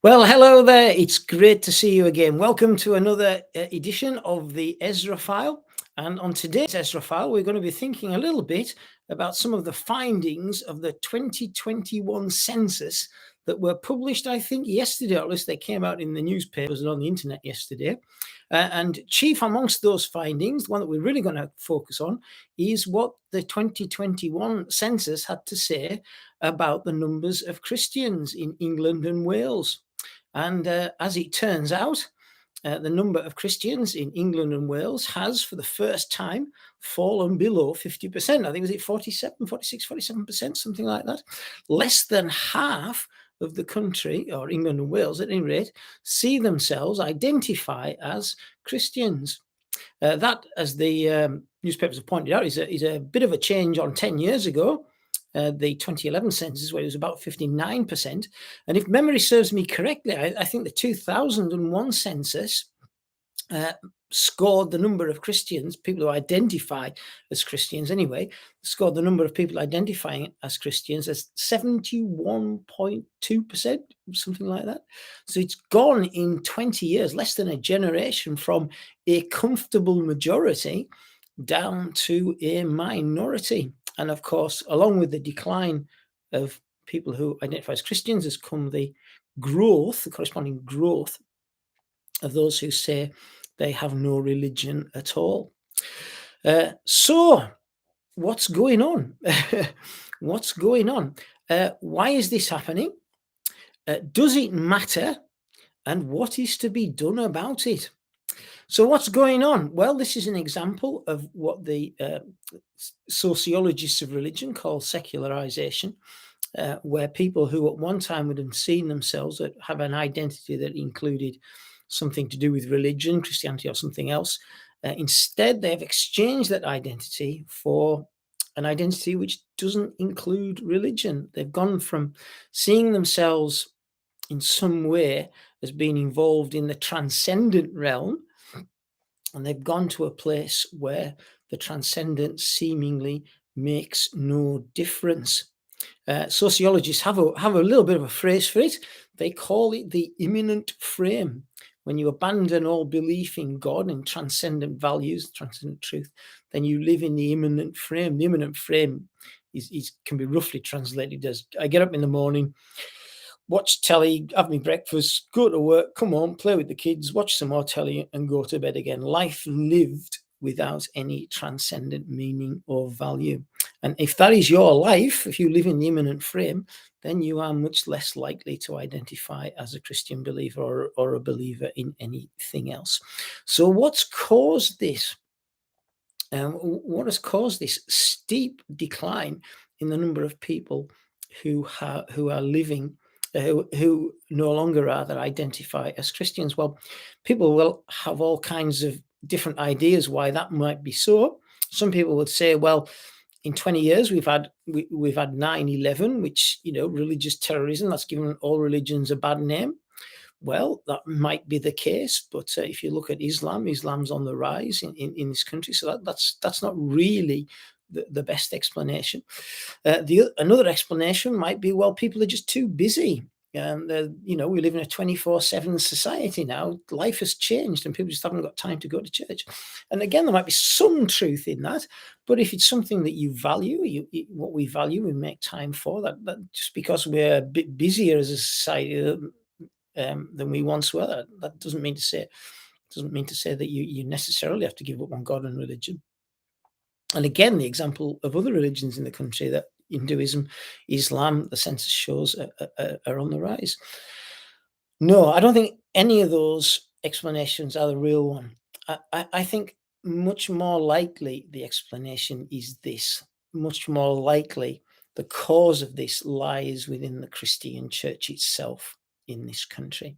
Well, hello there. It's great to see you again. Welcome to another edition of the Ezra File. And on today's Ezra File, we're going to be thinking a little bit about some of the findings of the 2021 census that were published, I think, yesterday, or at least they came out in the newspapers and on the internet yesterday. And chief amongst those findings, the one that we're really going to focus on, is what the 2021 census had to say about the numbers of Christians in England and Wales. And as it turns out, the number of Christians in England and Wales has, for the first time, fallen below 50%. I think was it 47, 46, 47%, something like that. Less than half of the country, or England and Wales at any rate, see themselves identify as Christians. That, as the newspapers have pointed out, is a bit of a change on 10 years ago. The 2011 census, where it was about 59%. And if memory serves me correctly, I think the 2001 census scored the number of Christians, people who identify as Christians anyway, scored the number of people identifying as Christians as 71.2%, something like that. So it's gone in 20 years, less than a generation, from a comfortable majority down to a minority. And of course, along with the decline of people who identify as Christians has come the corresponding growth of those who say they have no religion at all. So what's going on? What's going on? Why is this happening? Does it matter? And what is to be done about it? So what's going on? Well, this is an example of what the sociologists of religion call secularization, where people who at one time would have seen themselves that have an identity that included something to do with religion, Christianity, or something else, instead they have exchanged that identity for an identity which doesn't include religion. They've gone from seeing themselves in some way as being involved in the transcendent realm, and they've gone to a place where the transcendent seemingly makes no difference. Sociologists have a little bit of a phrase for it. They call it the immanent frame. When you abandon all belief in God and transcendent values, transcendent truth, then you live in the immanent frame. The immanent frame can be roughly translated as: I get up in the morning, watch telly, have my breakfast, go to work, come home, play with the kids, watch some more telly, and go to bed again. Life lived without any transcendent meaning or value. And if that is your life, if you live in the immanent frame, then you are much less likely to identify as a Christian believer or a believer in anything else. So what's caused this? What has caused this steep decline in the number of people who are living, who no longer rather identify as Christians? Well, people will have all kinds of different ideas why that might be so. Some people would say, well, in 20 years we've had 9/11, which, religious terrorism, that's given all religions a bad name. Well, that might be the case, but if you look at Islam's on the rise in this country, so that's not really the best explanation. Another explanation might be, well, people are just too busy. We live in a 24/7 society now. Life has changed and people just haven't got time to go to church. And again, there might be some truth in that, but if it's something that you value, what we value, we make time for that. Just because we're a bit busier as a society than we once were, that doesn't mean to say that you necessarily have to give up on God and religion. And again, the example of other religions in the country, that Hinduism, Islam, the census shows are on the rise. No, I don't think any of those explanations are the real one. I think much more likely the explanation is this. Much more likely the cause of this lies within the Christian church itself in this country.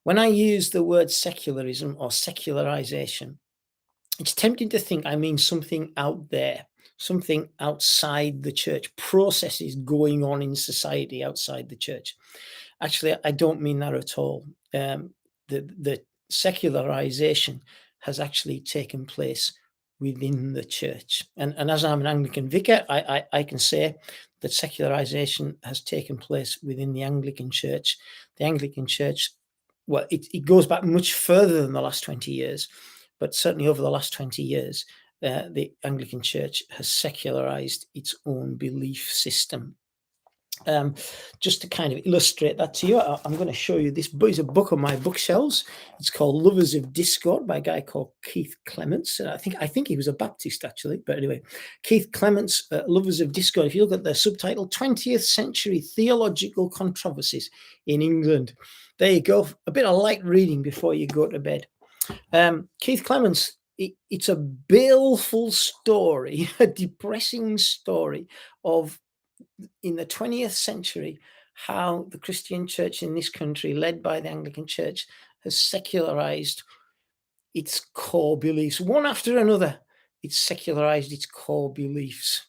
When I use the word secularism or secularization, it's tempting to think I mean something out there, something outside the church, processes going on in society outside the church. Actually, I don't mean that at all. The secularization has actually taken place within the church. And as I'm an Anglican vicar, I can say that secularization has taken place within the Anglican Church. The Anglican Church, well, it goes back much further than the last 20 years, but certainly over the last 20 years, the Anglican Church has secularized its own belief system. Just to kind of illustrate that to you, I'm going to show you this book. It's a book on my bookshelves. It's called Lovers of Discord by a guy called Keith Clements. I think he was a Baptist actually, but anyway, Keith Clements, Lovers of Discord. If you look at the subtitle, 20th Century Theological Controversies in England. There you go. A bit of light reading before you go to bed. Keith Clements, it's a baleful story, a depressing story of, in the 20th century, how the Christian church in this country, led by the Anglican Church, has secularized its core beliefs. One after another, it's secularized its core beliefs.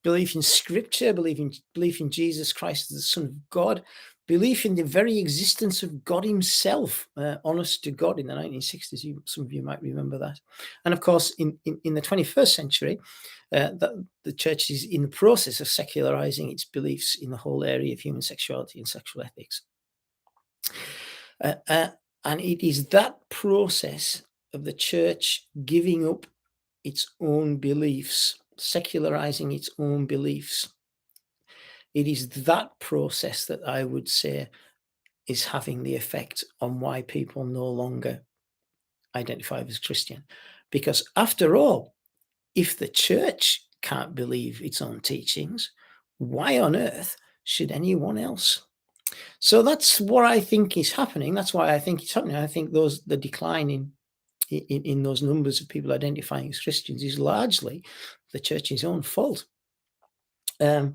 Belief in Scripture, belief in Jesus Christ as the Son of God, belief in the very existence of God himself, honest to God in the 1960s. Some of you might remember that. And of course, in the 21st century, the church is in the process of secularizing its beliefs in the whole area of human sexuality and sexual ethics. And it is that process of the church giving up its own beliefs, secularizing its own beliefs. It is that process that I would say is having the effect on why people no longer identify as Christian. Because after all, if the church can't believe its own teachings, why on earth should anyone else? So that's what I think is happening. That's why I think it's happening. I think the decline in those numbers of people identifying as Christians is largely the church's own fault. But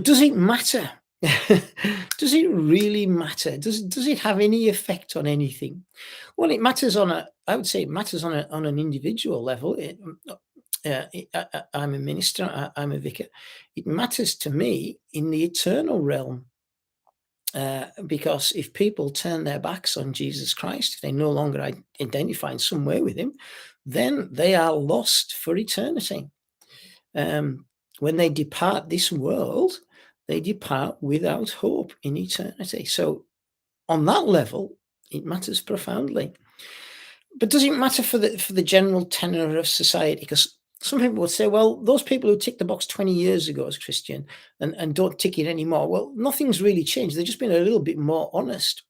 does it matter? Does it really matter? Does it have any effect on anything? Well, it matters I would say it matters on an individual level. I'm a minister, I'm a vicar. It matters to me in the eternal realm. Because if people turn their backs on Jesus Christ, if they no longer identify in some way with him, then they are lost for eternity. When they depart this world, they depart without hope in eternity. So on that level, it matters profoundly. But does it matter for the general tenor of society? Because some people would say, well, those people who ticked the box 20 years ago as Christian and don't tick it anymore, well, nothing's really changed. They've just been a little bit more honest.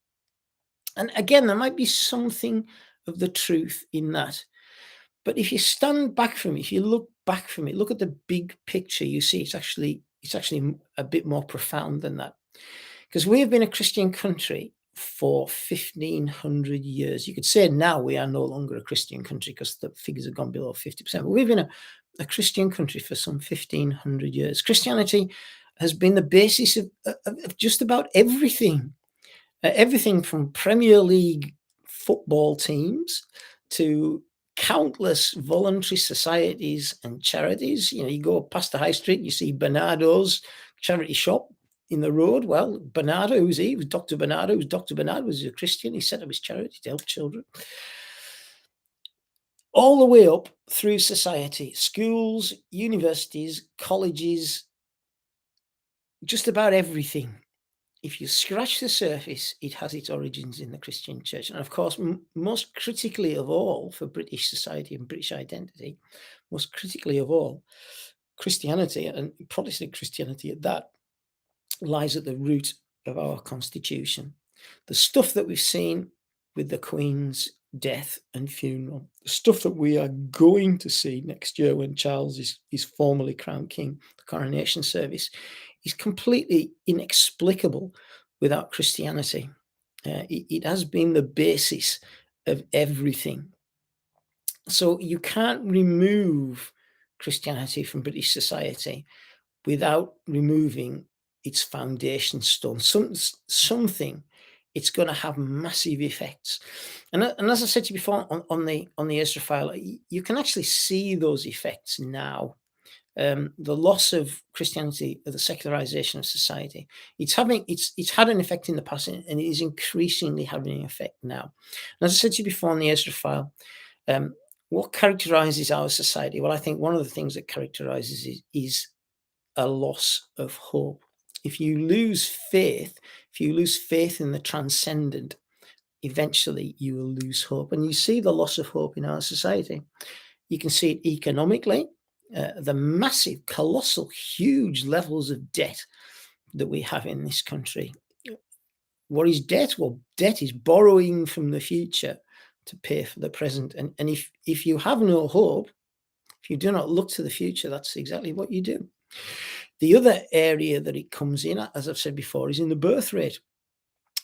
And again, there might be something of the truth in that. But if you stand back from it, if you look back from it, look at the big picture, you see it's actually a bit more profound than that. Because we have been a Christian country for 1,500 years. You could say now we are no longer a Christian country because the figures have gone below 50%. But we've been a Christian country for some 1,500 years. Christianity has been the basis of just about everything. Everything from Premier League football teams to countless voluntary societies and charities. You know, you go past the high street, you see Bernardo's charity shop in the road. Well, Bernardo, who's he? It was Dr. Bernardo. Dr. Bernardo was a Christian. He set up his charity to help children. All the way up through society, schools, universities, colleges, just about everything. If you scratch the surface, it has its origins in the Christian church. And of course, most critically of all for British society and British identity, most critically of all, Christianity, and Protestant Christianity at that, lies at the root of our constitution. The stuff that we've seen with the Queen's death and funeral, the stuff that we are going to see next year when Charles is formally crowned king, the coronation service, is completely inexplicable without Christianity. It has been the basis of everything. So you can't remove Christianity from British society without removing its foundation stone. Something, it's going to have massive effects. And as I said to you before on the Ezra file, you can actually see those effects now. The loss of Christianity, the secularization of society, it's had an effect in the past, and it is increasingly having an effect now. And as I said to you before on the Ezra file, what characterizes our society? Well, I think one of the things that characterizes it is a loss of hope. If you lose faith in the transcendent, eventually you will lose hope. And you see the loss of hope in our society. You can see it economically, the massive, colossal, huge levels of debt that we have in this country. What is debt? Well, debt is borrowing from the future to pay for the present. And if you have no hope, if you do not look to the future, that's exactly what you do. The other area that it comes in, as I've said before, is in the birth rate.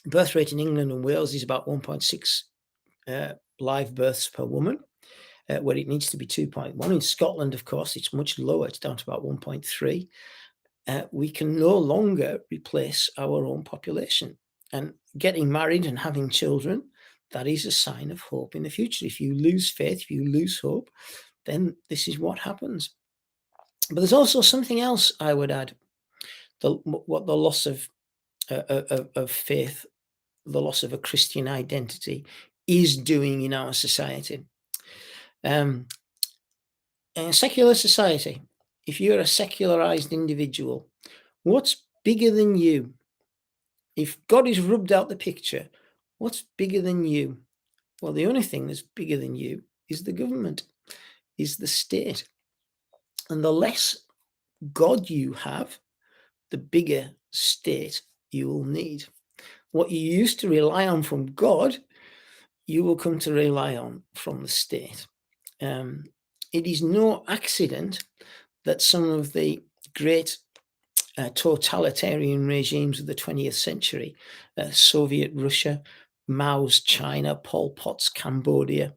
Birth rate in England and Wales is about 1.6 live births per woman, where it needs to be 2.1. In Scotland, of course, it's much lower. It's down to about 1.3. We can no longer replace our own population. And getting married and having children, that is a sign of hope in the future. If you lose faith, if you lose hope, then this is what happens. But there's also something else I would add. What the loss of faith, the loss of a Christian identity is doing in our society. In a secular society, if you're a secularized individual, what's bigger than you? If God is rubbed out the picture, what's bigger than you? Well, the only thing that's bigger than you is the government, is the state. And the less God you have, the bigger state you will need. What you used to rely on from God, you will come to rely on from the state. It is no accident that some of the great totalitarian regimes of the 20th century, Soviet Russia, Mao's China, Pol Pot's Cambodia,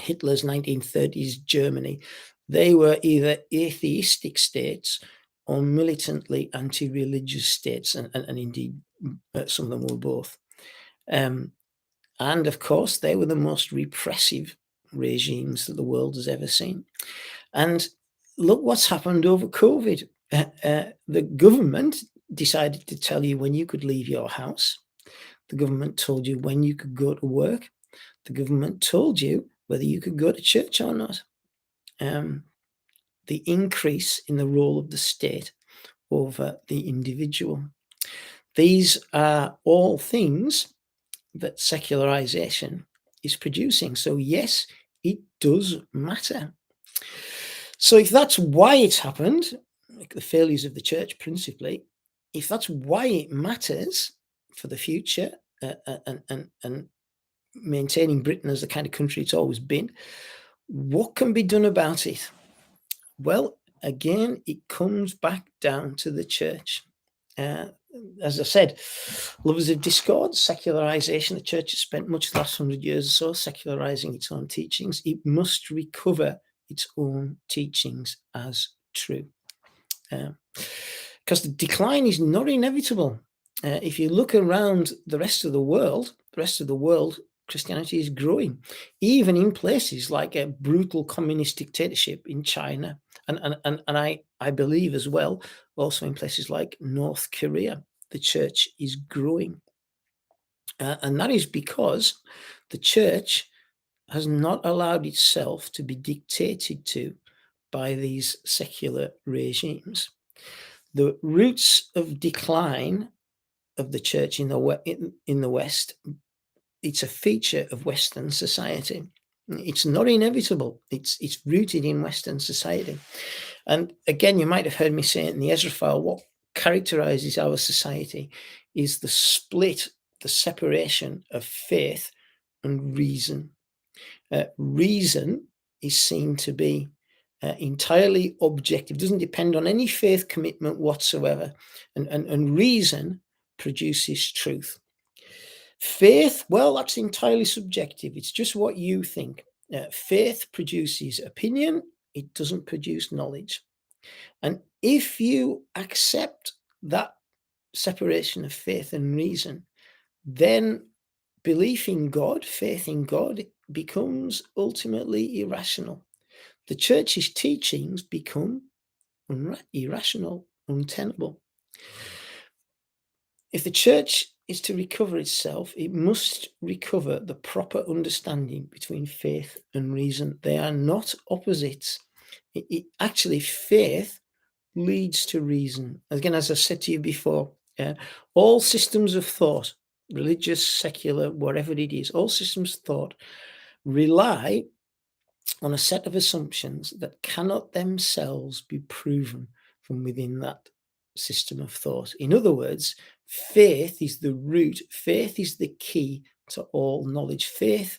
Hitler's 1930s Germany, they were either atheistic states or militantly anti-religious states, and indeed some of them were both. And of course, they were the most repressive regimes that the world has ever seen. And look what's happened over COVID. The government decided to tell you when you could leave your house. The government told you when you could go to work. The government told you whether you could go to church or not. The increase in the role of the state over the individual. These are all things that secularization is producing. So yes, it does matter. So if that's why it's happened, like the failures of the church principally, if that's why it matters for the future and maintaining Britain as the kind of country it's always been, what can be done about it? Well, again, it comes back down to the church. As I said, lovers of discord, secularization. The church has spent much of the last 100 years or so secularizing its own teachings. It must recover its own teachings as true. Because the decline is not inevitable. If you look around the rest of the world, Christianity is growing, even in places like a brutal communist dictatorship in China, and I believe as well, also in places like North Korea, the church is growing. And that is because the church has not allowed itself to be dictated to by these secular regimes. The roots of decline of the church in the West, it's a feature of Western society. It's not inevitable. It's rooted in Western society. And again, you might have heard me say it in the Ezra file, what characterizes our society is the split, the separation of faith and reason. Reason is seen to be entirely objective, doesn't depend on any faith commitment whatsoever. And reason produces truth. Faith, well, that's entirely subjective. It's just what you think. Faith produces opinion. It doesn't produce knowledge. And if you accept that separation of faith and reason, then belief in God, faith in God, becomes ultimately irrational. The church's teachings become irrational, untenable. If the church is to recover itself, it must recover the proper understanding between faith and reason. They are not opposites. Actually, faith leads to reason. Again, as I said to you before, all systems of thought, religious, secular, whatever it is, all systems of thought rely on a set of assumptions that cannot themselves be proven from within that system of thought. In other words, faith is the root, faith is the key to all knowledge. Faith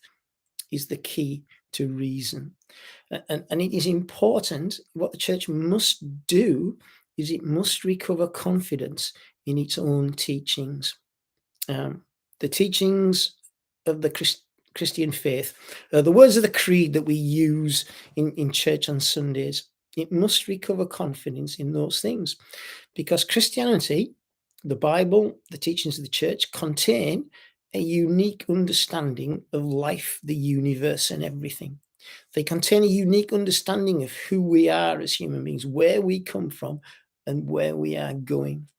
is the key to reason. And it is important, what the church must do is it must recover confidence in its own teachings. The teachings of the Christian faith, the words of the creed that we use in church on Sundays, it must recover confidence in those things, because Christianity, the Bible, the teachings of the church contain a unique understanding of life, the universe, and everything. They contain a unique understanding of who we are as human beings, where we come from, and where we are going.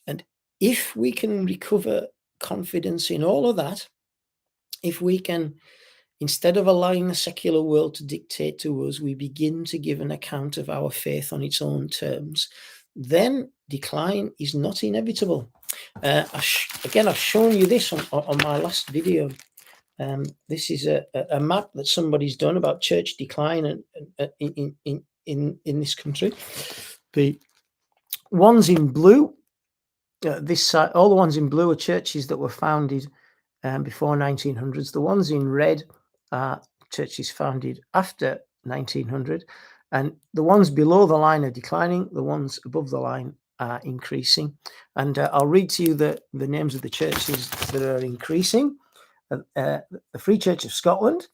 And if we can recover confidence in all of that, if we can, instead of allowing the secular world to dictate to us, we begin to give an account of our faith on its own terms, then decline is not inevitable. Again, I've shown you this on my last video. This is a map that somebody's done about church decline in this country. The ones in blue, this side, all the ones in blue are churches that were founded before 1900s. The ones in red are churches founded after 1900, and the ones below the line are declining. The ones above the line are increasing. And I'll read to you the names of the churches that are increasing. The Free Church of Scotland,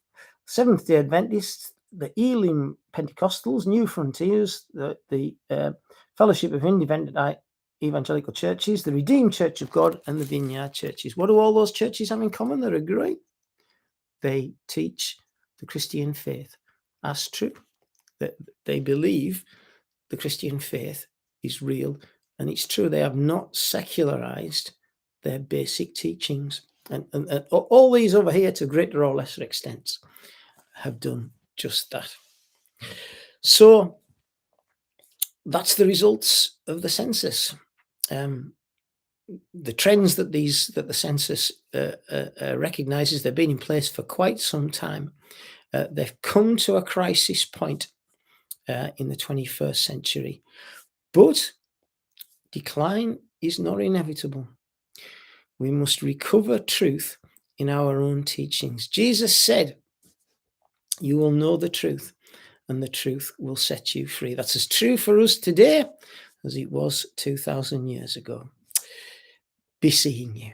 Seventh-day Adventists, the Elim Pentecostals, New Frontiers, the Fellowship of Independent Evangelical Churches, the Redeemed Church of God, and the Vineyard Churches. What do all those churches have in common? They're great. They teach the Christian faith as true. That they believe the Christian faith is real and it's true. They have not secularized their basic teachings. And all these over here, to greater or lesser extents, have done just that. So that's the results of the census. The trends that the census recognizes, they've been in place for quite some time. They've come to a crisis point in the 21st century, but decline is not inevitable. We must recover truth in our own teachings. Jesus said, "You will know the truth, and the truth will set you free." That's as true for us today as it was 2,000 years ago. Be seeing you.